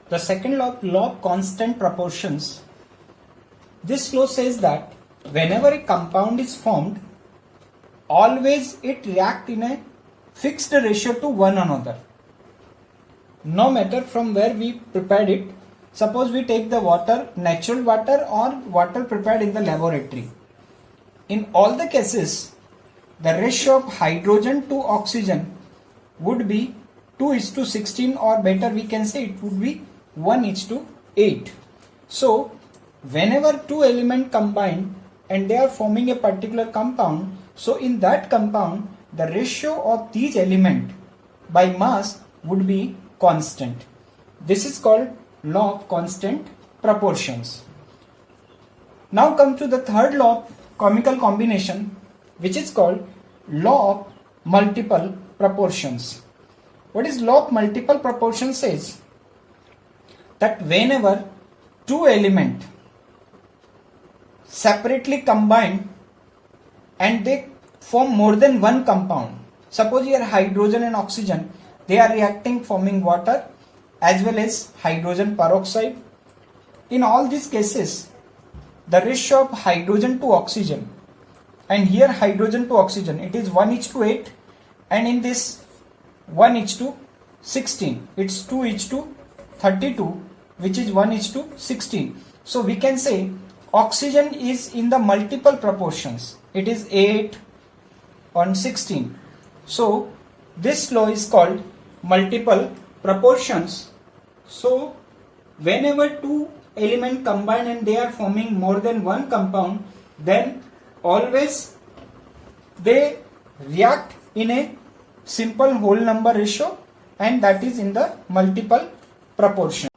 The second law of constant proportions. This law says that whenever a compound is formed, always it reacts in a fixed ratio to one another. No matter from where we prepared it, suppose we take the water, natural water or water prepared in the laboratory. In all the cases, the ratio of hydrogen to oxygen would be 2:16, or better we can say it would be 1:8. So, whenever two elements combine and they are forming a particular compound, so in that compound the ratio of these elements by mass would be constant. This is called law of constant proportions. Now come to the third law of chemical combination, which is called law of multiple proportions. What is law of multiple proportion says? That whenever two elements separately combine and they form more than one compound, suppose here hydrogen and oxygen, they are reacting forming water as well as hydrogen peroxide. In all these cases, the ratio of hydrogen to oxygen, and here hydrogen to oxygen, it is 1:8, and in this 1:16, it's 2:32, which is 1:16. So we can say oxygen is in the multiple proportions. It is 8:16. So this law is called multiple proportions. So whenever two elements combine and they are forming more than one compound, then always they react in a simple whole number ratio, and that is in the multiple proportion.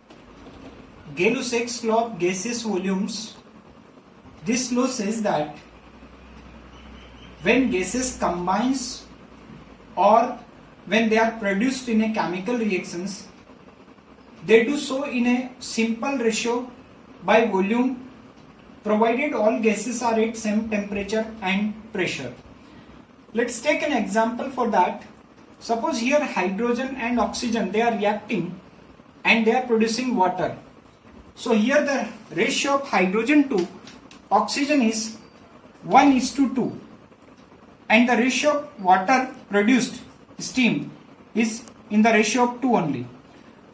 Gay-Lussac's law of gaseous volumes. This law says that when gases combines or when they are produced in a chemical reactions, they do so in a simple ratio by volume, provided all gases are at same temperature and pressure. Let's take an example for that. Suppose here hydrogen and oxygen, they are reacting and they are producing water. So here the ratio of hydrogen to oxygen is 1:2, and the ratio of water produced, steam, is in the ratio of 2 only.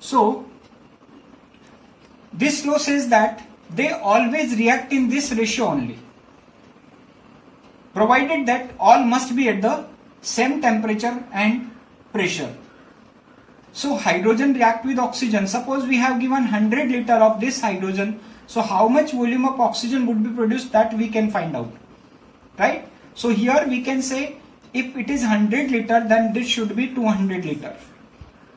So this law says that they always react in this ratio only, provided that all must be at the same temperature and pressure. So hydrogen react with oxygen. Suppose we have given 100 liter of this hydrogen. So how much volume of oxygen would be produced, that we can find out, right? So here we can say if it is 100 liter, then this should be 200 liter.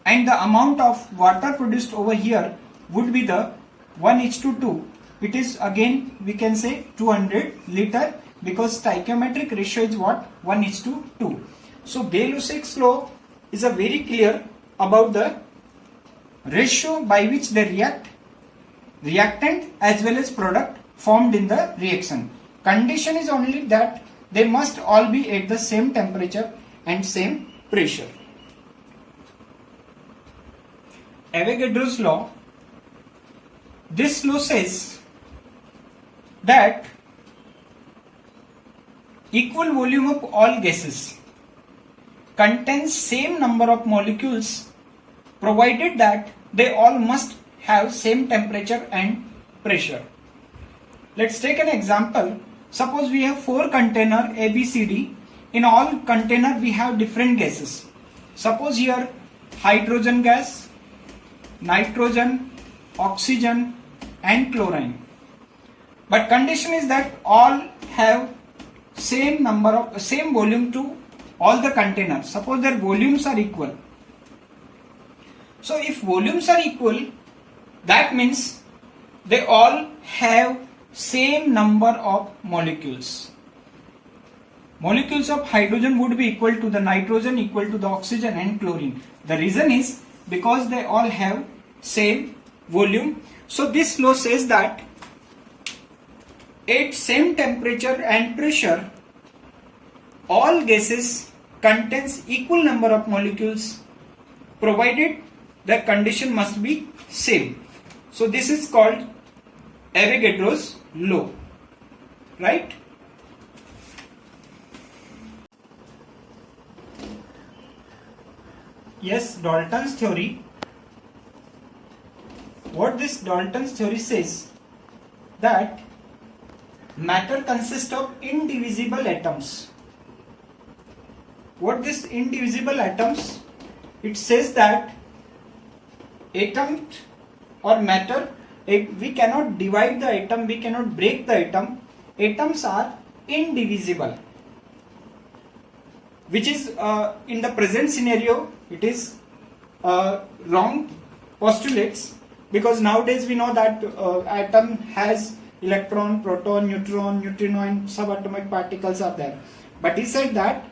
And the amount of water produced over here would be the 1:2. It is again we can say 200 liter, because stoichiometric ratio is what? 1:2. So Gay-Lussac's law is a very clear about the ratio by which they react, reactant as well as product formed in the reaction. Condition is only that they must all be at the same temperature and same pressure. Avogadro's law. This law says that equal volume of all gases contains same number of molecules, provided that they all must have same temperature and pressure. Let's take an example. Suppose we have 4 container A, B, C, D. In all container we have different gases. Suppose here hydrogen gas, nitrogen, oxygen and chlorine. But condition is that all have same volume to all the containers. Suppose their volumes are equal. So if volumes are equal, that means they all have same number of molecules. Molecules of hydrogen would be equal to the nitrogen, equal to the oxygen and chlorine. The reason is because they all have same volume. So this law says that at same temperature and pressure, all gases contains equal number of molecules, provided the condition must be same. So this is called Avogadro's law, right? Yes, Dalton's theory. What this Dalton's theory says, that matter consists of indivisible atoms. What this indivisible atoms? It says that atom or matter, we cannot divide the atom, we cannot break the atom. Atoms are indivisible, which is in the present scenario it is wrong postulates, because nowadays we know that atom has electron, proton, neutron, neutrino and subatomic particles are there. But he said that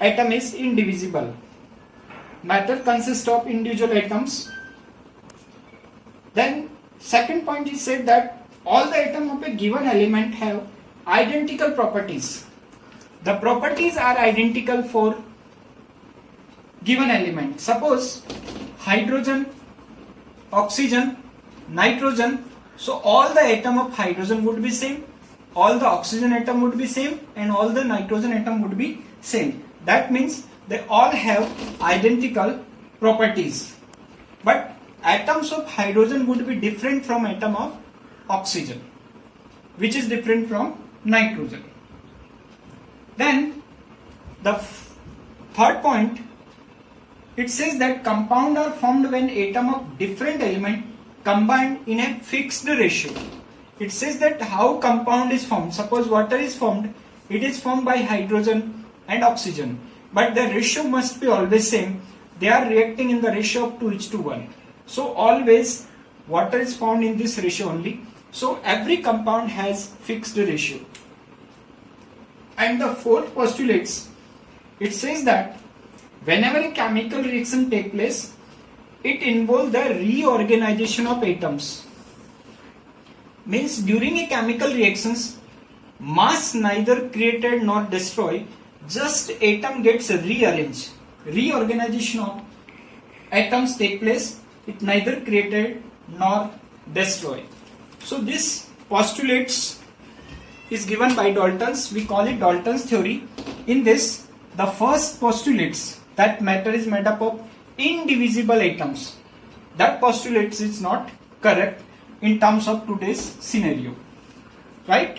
atom is indivisible. Matter consists of individual atoms. Then second point, he said that all the atoms of a given element have identical properties. The properties are identical for given element. Suppose hydrogen, oxygen, nitrogen. So all the atom of hydrogen would be same, all the oxygen atom would be same, and all the nitrogen atom would be same. That means they all have identical properties. But atoms of hydrogen would be different from atom of oxygen, which is different from nitrogen. Then the third point, it says that compound are formed when atom of different element combined in a fixed ratio. It says that how compound is formed. Suppose water is formed, it is formed by hydrogen and oxygen, but the ratio must be always same. They are reacting in the ratio of 2:1. So always water is found in this ratio only. So every compound has fixed ratio. And the fourth postulates, it says that whenever a chemical reaction takes place, it involves the reorganization of atoms. Means during a chemical reactions, mass neither created nor destroyed, just atom gets rearranged. Reorganization of atoms take place, it neither created nor destroyed. So this postulates is given by Dalton's, we call it Dalton's theory. In this, the first postulates that matter is made up of indivisible atoms. That postulates is not correct in terms of today's scenario, right?